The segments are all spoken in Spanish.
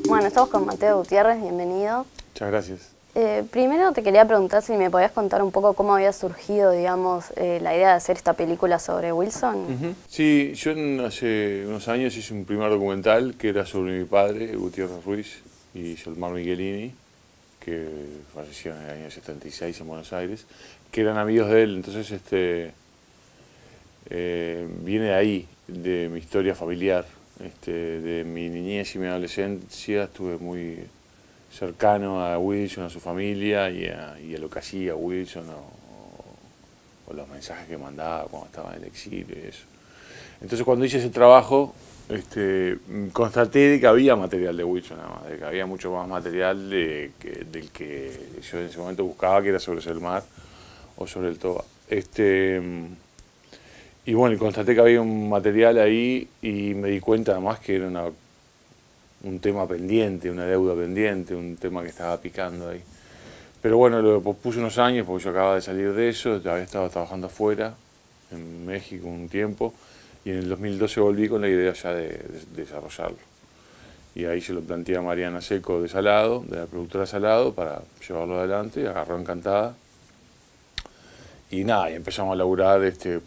Bueno, estamos con Mateo Gutiérrez, bienvenido. Muchas gracias. Primero te quería preguntar si me podías contar un poco cómo había surgido, digamos, la idea de hacer esta película sobre Wilson. Sí, yo hace unos años hice un primer documental que era sobre mi padre, Gutiérrez Ruiz, y Solmar Michelini, que falleció en el año 76 en Buenos Aires, que eran amigos de él. Entonces viene de ahí, de mi historia familiar. De mi niñez y mi adolescencia estuve muy cercano a Wilson, a su familia y a lo que hacía Wilson o los mensajes que mandaba cuando estaba en el exilio y eso. Entonces cuando hice ese trabajo constaté de que había material de Wilson nada más, de que había mucho más material del que yo en ese momento buscaba, que era sobre Selmar o sobre el Toba. Y bueno, constaté que había un material ahí y me di cuenta además que era un tema pendiente, una deuda pendiente, un tema que estaba picando ahí. Pero bueno, lo pospuse unos años porque yo acababa de salir de eso, había estado trabajando afuera, en México un tiempo, y en el 2012 volví con la idea ya de desarrollarlo. Y ahí se lo planteé a Mariana Seco de Salado, de la productora Salado, para llevarlo adelante, agarró encantada. Y nada, y empezamos a laburar este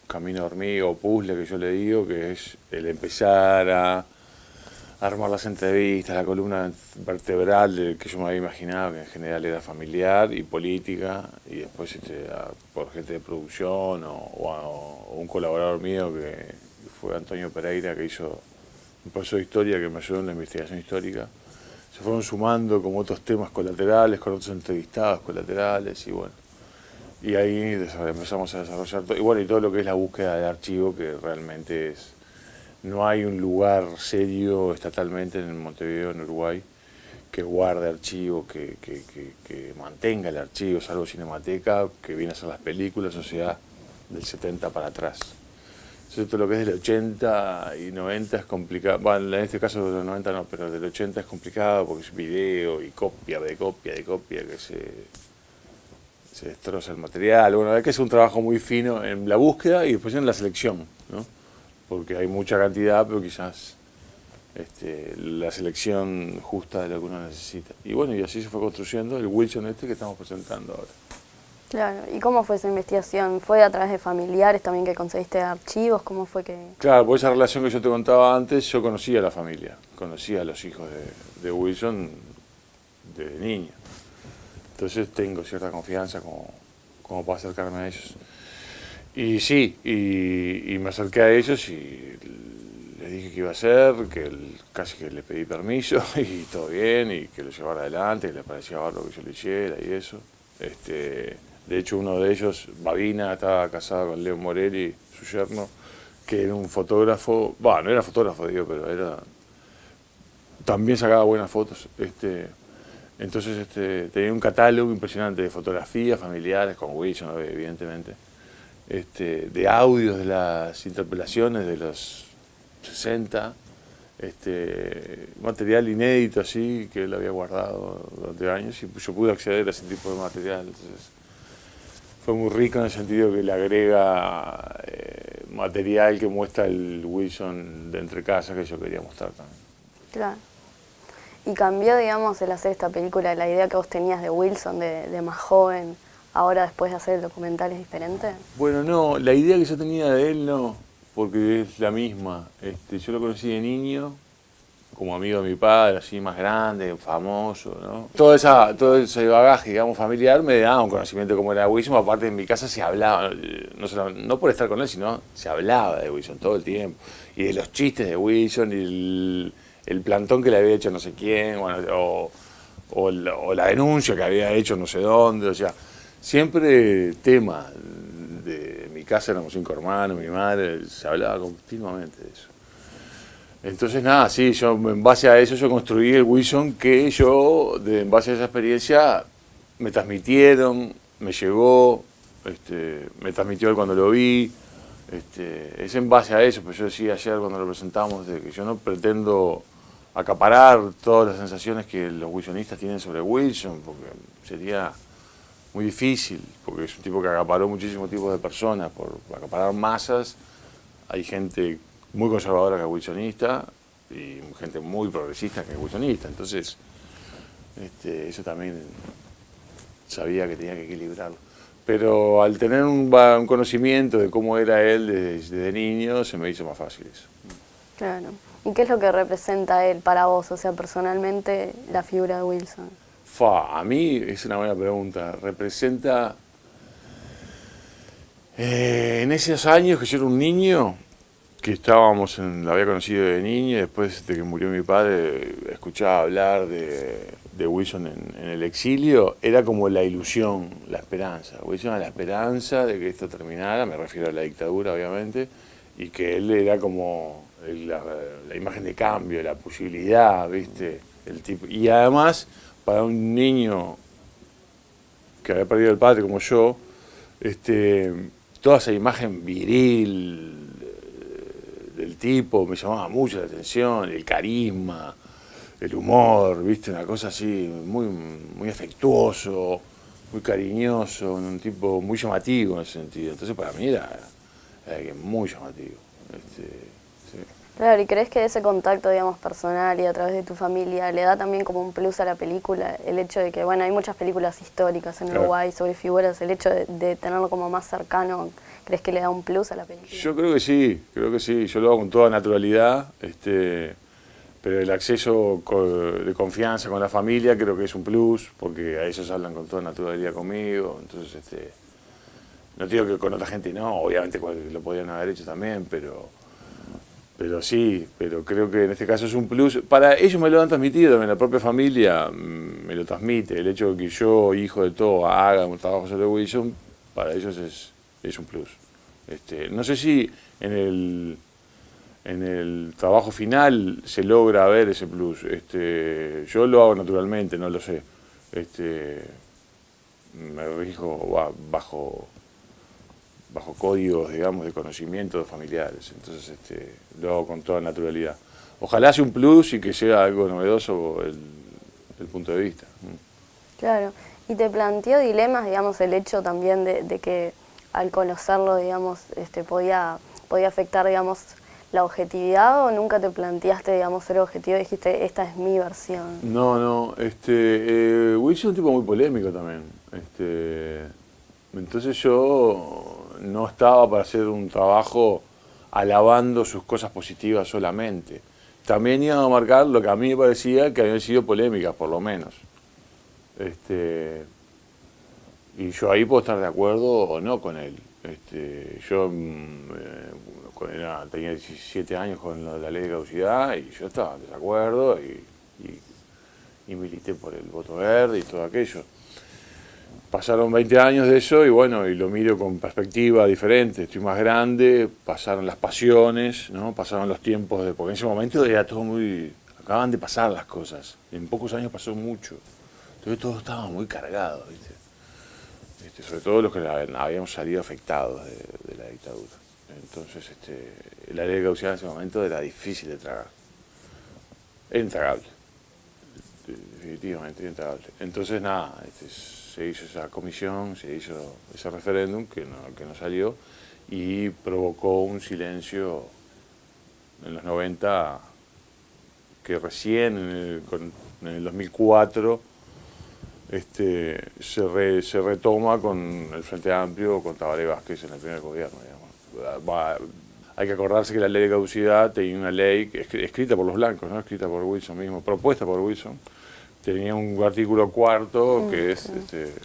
camino de hormiga o puzzle que yo le digo, que es el empezar a armar las entrevistas, la columna vertebral que yo me había imaginado, que en general era familiar y política, y después por gente de producción o un colaborador mío que fue Antonio Pereira, que hizo un profesor de historia que me ayudó en la investigación histórica. Se fueron sumando como otros temas colaterales, con otros entrevistados colaterales, y bueno. Y ahí empezamos a desarrollar todo, y bueno, y todo lo que es la búsqueda del archivo, que realmente no hay un lugar serio estatalmente en Montevideo, en Uruguay, que guarde archivo, que mantenga el archivo, salvo Cinemateca, que viene a ser las películas, o sea, del 70 para atrás. Entonces todo lo que es del 80 y 90 es complicado, bueno, en este caso de los 90 no, pero del 80 es complicado porque es video y copia de copia de copia, que se destroza el material. Bueno, hay que hacer un trabajo muy fino en la búsqueda y después en la selección, ¿no? Porque hay mucha cantidad, pero quizás la selección justa de lo que uno necesita. Y bueno, y así se fue construyendo el Wilson que estamos presentando ahora. Claro, ¿y cómo fue esa investigación? ¿Fue a través de familiares también que conseguiste archivos? ¿Cómo fue que...? Claro, por esa relación que yo te contaba antes, yo conocía a la familia, conocía a los hijos de Wilson desde niño. Entonces tengo cierta confianza como para acercarme a ellos. Y sí, y me acerqué a ellos y les dije que iba a hacer, casi que les pedí permiso y todo bien, y que lo llevara adelante, que les parecía bárbaro que yo lo hiciera y eso. De hecho, uno de ellos, Babina, estaba casado con Leo Morelli, su yerno, que era un fotógrafo, bueno, no era fotógrafo, digo, pero también sacaba buenas fotos. Entonces tenía un catálogo impresionante de fotografías familiares, con Wilson, evidentemente, de audios de las interpelaciones de los 60, material inédito así, que él había guardado durante años, y yo pude acceder a ese tipo de material. Entonces, fue muy rico en el sentido que le agrega material que muestra el Wilson de entre casas que yo quería mostrar también. Claro. ¿Y cambió, digamos, el hacer esta película, la idea que vos tenías de Wilson, de más joven, ahora después de hacer el documental es diferente? Bueno, no, la idea que yo tenía de él no, porque es la misma. Yo lo conocí de niño, como amigo de mi padre, así más grande, famoso, ¿no? Todo ese bagaje, digamos, familiar me daba un conocimiento como era Wilson. Aparte en mi casa se hablaba, no por estar con él, sino se hablaba de Wilson todo el tiempo. Y de los chistes de Wilson y el plantón que le había hecho no sé quién, bueno, o la denuncia que había hecho no sé dónde, o sea, siempre tema. De mi casa éramos 5 hermanos, mi madre, se hablaba continuamente de eso. Entonces nada, sí, yo en base a eso yo construí el Wilson que en base a esa experiencia me transmitieron, me llegó, me transmitió él cuando lo vi, es en base a eso. Pues yo decía ayer cuando lo presentamos de que yo no pretendo acaparar todas las sensaciones que los wilsonistas tienen sobre Wilson, porque sería muy difícil, porque es un tipo que acaparó muchísimos tipos de personas, por acaparar masas. Hay gente muy conservadora que es wilsonista y gente muy progresista que es wilsonista, entonces eso también sabía que tenía que equilibrarlo. Pero al tener un conocimiento de cómo era él desde niño, se me hizo más fácil eso. Claro. ¿Y qué es lo que representa él para vos, o sea, personalmente, la figura de Wilson? A mí es una buena pregunta. Representa, en esos años que yo era un niño, que lo había conocido de niño, y después de que murió mi padre, escuchaba hablar de Wilson en el exilio, era como la ilusión, la esperanza. Wilson era la esperanza de que esto terminara, me refiero a la dictadura, obviamente, y que él era como la imagen de cambio, la posibilidad, ¿viste? El tipo. Y además, para un niño que había perdido el padre como yo, toda esa imagen viril del tipo me llamaba mucho la atención, el carisma, el humor, ¿viste? Una cosa así muy, muy afectuoso, muy cariñoso, un tipo muy llamativo en ese sentido. Entonces para mí era muy llamativo. Sí. Claro, ¿y crees que ese contacto, digamos, personal y a través de tu familia le da también como un plus a la película? El hecho de que, bueno, hay muchas películas históricas en Uruguay sobre figuras, el hecho de tenerlo como más cercano, ¿crees que le da un plus a la película? Yo creo que sí, yo lo hago con toda naturalidad, pero el acceso de confianza con la familia creo que es un plus, porque a ellos hablan con toda naturalidad conmigo, entonces no digo que con otra gente no, obviamente lo podrían haber hecho también, pero sí, pero creo que en este caso es un plus. Para ellos me lo han transmitido, también la propia familia me lo transmite. El hecho de que yo, hijo de todo, haga un trabajo sobre Wilson, para ellos es un plus. No sé si en el trabajo final se logra ver ese plus. Yo lo hago naturalmente, no lo sé. Me rijo bajo códigos, digamos, de conocimientos familiares. Entonces lo hago con toda naturalidad. Ojalá sea un plus y que sea algo novedoso el punto de vista. Claro. ¿Y te planteó dilemas, digamos, el hecho también de que al conocerlo, digamos, podía afectar, digamos, la objetividad, o nunca te planteaste, digamos, ser objetivo y dijiste, esta es mi versión? No. Wilson es un tipo muy polémico también. Entonces yo no estaba para hacer un trabajo alabando sus cosas positivas solamente. También iba a marcar lo que a mí me parecía que habían sido polémicas, por lo menos. Y yo ahí puedo estar de acuerdo o no con él. Yo tenía 17 años con la ley de caducidad y yo estaba en desacuerdo y milité por el voto verde y todo aquello. Pasaron 20 años de eso y bueno, y lo miro con perspectiva diferente, estoy más grande, pasaron las pasiones, ¿no? Pasaron los tiempos porque en ese momento era todo acaban de pasar las cosas, en pocos años pasó mucho, entonces todo estaba muy cargado, ¿viste? Sobre todo los que habíamos salido afectados de la dictadura. Entonces la ley de caducidad en ese momento era difícil de tragar, era intragable, definitivamente intragable. Entonces nada, se hizo esa comisión, se hizo ese referéndum que no salió y provocó un silencio en los 90 que recién en el 2004 se retoma con el Frente Amplio, con Tabaré Vázquez en el primer gobierno, digamos. Hay que acordarse que la ley de caducidad tenía una ley escrita por los blancos, ¿no? Escrita por Wilson mismo, propuesta por Wilson. Tenía un artículo cuarto que es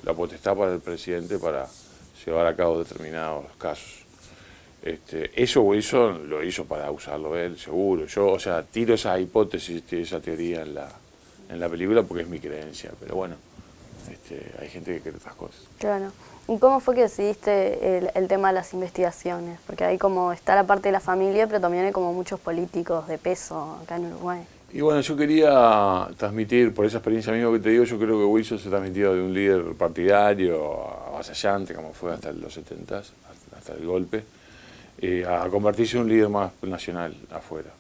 la potestad para el presidente para llevar a cabo determinados casos. Eso Wilson lo hizo para usarlo él, seguro. Yo, o sea, tiro esa hipótesis, esa teoría en la película porque es mi creencia, pero bueno, hay gente que cree otras cosas. Claro. ¿Y cómo fue que decidiste el tema de las investigaciones? Porque ahí como está la parte de la familia, pero también hay como muchos políticos de peso acá en Uruguay. Y bueno, yo quería transmitir, por esa experiencia misma que te digo, yo creo que Wilson se transmitió de un líder partidario, avasallante, como fue hasta los 70, hasta el golpe, a convertirse en un líder más nacional afuera.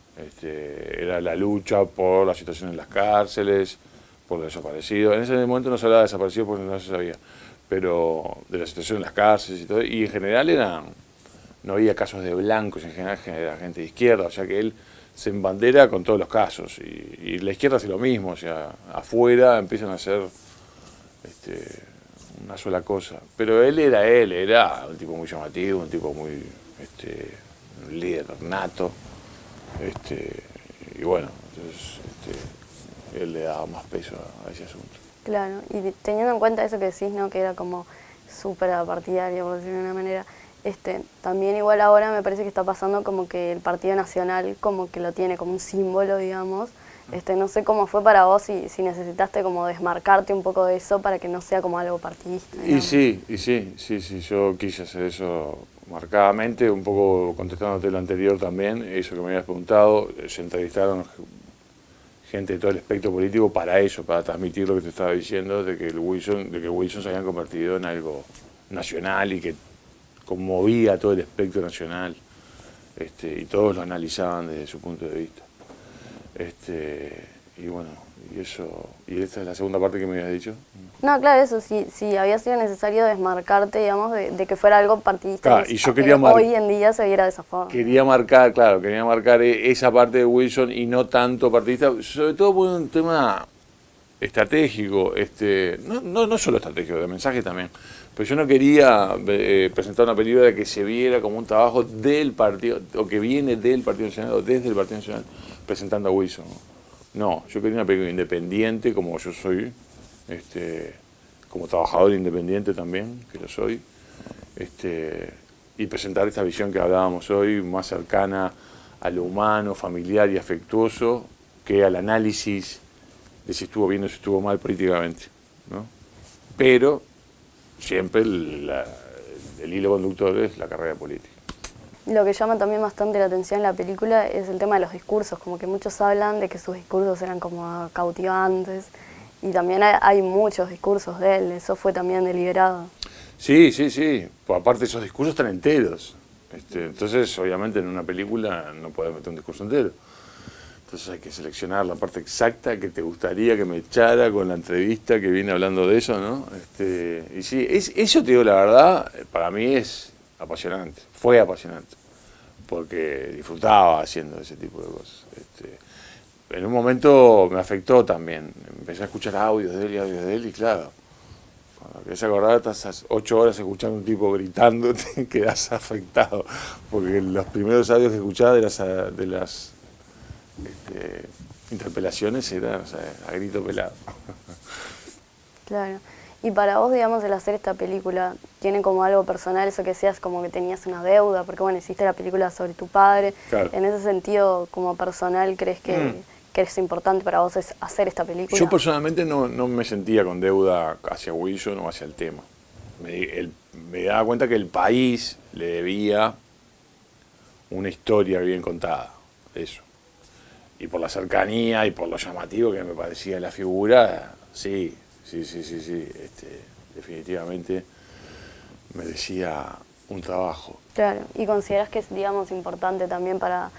Era la lucha por la situación en las cárceles, por los desaparecidos. En ese momento no se hablaba de desaparecidos porque no se sabía. pero de la situación en las cárceles y todo, y en general no había casos de blancos, en general era gente de izquierda, o sea que él se embandera con todos los casos, y la izquierda hace lo mismo, o sea, afuera empiezan a hacer una sola cosa, pero él era un tipo muy llamativo, un tipo muy, un líder nato, y bueno, entonces él le daba más peso a ese asunto. Claro, y teniendo en cuenta eso que decís, ¿no? Que era como súper partidario, por decirlo de una manera, también igual ahora me parece que está pasando como que el Partido Nacional como que lo tiene como un símbolo, digamos. No sé cómo fue para vos, si necesitaste como desmarcarte un poco de eso para que no sea como algo partidista, digamos. Y sí, yo quise hacer eso marcadamente, un poco contestándote lo anterior también, eso que me habías preguntado, se entrevistaron gente de todo el espectro político para eso, para transmitir lo que te estaba diciendo, de que Wilson se habían convertido en algo nacional y que conmovía a todo el espectro nacional, y todos lo analizaban desde su punto de vista. Y bueno, y esta es la segunda parte que me habías dicho. No, claro, eso, si había sido necesario desmarcarte, digamos, de que fuera algo partidista, Claro, y yo quería hoy en día se viera de esa forma. Quería marcar esa parte de Wilson y no tanto partidista, sobre todo por un tema estratégico, no solo estratégico, de mensaje también. Pero yo no quería presentar una película que se viera como un trabajo del partido, o que viene del Partido Nacional, o desde el Partido Nacional, presentando a Wilson. No, yo quería una película independiente, como yo soy, como trabajador independiente también, que lo soy, y presentar esta visión que hablábamos hoy, más cercana a lo humano, familiar y afectuoso, que al análisis de si estuvo bien o si estuvo mal políticamente, ¿no? Pero siempre el hilo conductor es la carrera política. Lo que llama también bastante la atención en la película es el tema de los discursos, como que muchos hablan de que sus discursos eran como cautivantes, y también hay muchos discursos de él, eso fue también deliberado. Sí, pues aparte esos discursos están enteros, entonces obviamente en una película no puedes meter un discurso entero. Entonces hay que seleccionar la parte exacta que te gustaría que me echara con la entrevista que viene hablando de eso, ¿no? Y sí, eso te digo la verdad, para mí es apasionante, fue apasionante, porque disfrutaba haciendo ese tipo de cosas. En un momento me afectó también, empecé a escuchar audios de él y claro, cuando querés acordar, estás 8 horas escuchando a un tipo gritando, te quedás afectado, porque los primeros audios que escuchaba de las interpelaciones eran, o sea, a grito pelado. Claro. Y para vos, digamos, el hacer esta película, ¿tiene como algo personal eso que seas como que tenías una deuda? Porque bueno, hiciste la película sobre tu padre. Claro. En ese sentido, como personal, ¿crees que es importante para vos hacer esta película? Yo personalmente no me sentía con deuda hacia Wilson o hacia el tema. Me daba cuenta que el país le debía una historia bien contada, eso. Y por la cercanía y por lo llamativo que me parecía la figura, sí, definitivamente merecía un trabajo. Claro, ¿y consideras que es, digamos, importante también para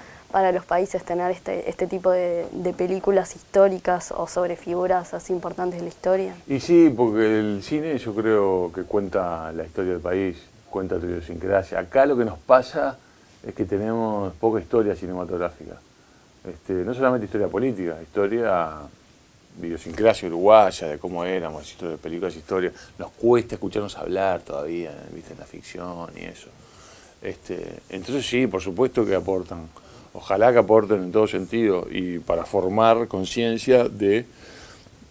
los países tener este tipo de películas históricas o sobre figuras así importantes de la historia? Y sí, porque el cine yo creo que cuenta la historia del país, cuenta tu idiosincrasia. Acá lo que nos pasa es que tenemos poca historia cinematográfica. No solamente historia política, historia de idiosincrasia uruguaya, de cómo éramos, historia de películas, historia. Nos cuesta escucharnos hablar todavía, ¿viste? En la ficción y eso. Entonces sí, por supuesto que aportan. Ojalá que aporten en todo sentido y para formar conciencia de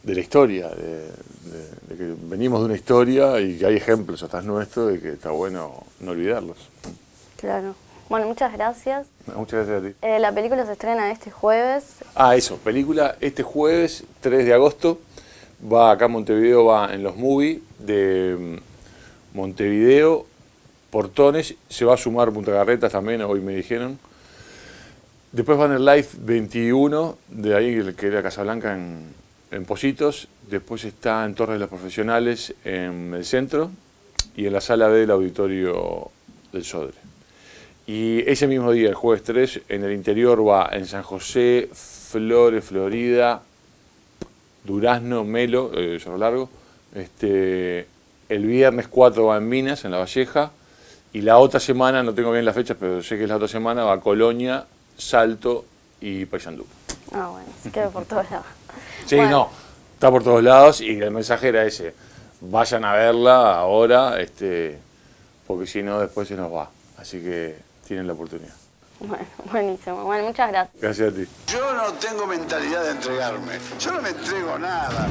la historia, de que venimos de una historia y que hay ejemplos atrás nuestro de que está bueno no olvidarlos. Claro. Bueno, muchas gracias. Muchas gracias a ti. La película se estrena este jueves. Eso, película este jueves 3 de agosto, va acá en Montevideo, va en los movies de Montevideo, Portones, se va a sumar Punta Carretas también, hoy me dijeron. Después van el Live 21, de ahí que era Casablanca en Positos, después está en Torres de los Profesionales en el centro y en la sala B del Auditorio del Sodre. Y ese mismo día, el jueves 3, en el interior va en San José, Flores, Florida, Durazno, Melo, Cerro Largo, el viernes 4 va en Minas, en La Valleja, y la otra semana, no tengo bien las fechas, pero sé que es la otra semana, va a Colonia, Salto y Paysandú. Ah, bueno, se queda por todos lados. Sí, Bueno, no, está por todos lados y el mensaje era ese, vayan a verla ahora, porque si no después se nos va, así que tienen la oportunidad. bueno, buenísimo. Bueno, muchas gracias. Gracias a ti. Yo no tengo mentalidad de entregarme. Yo no me entrego nada.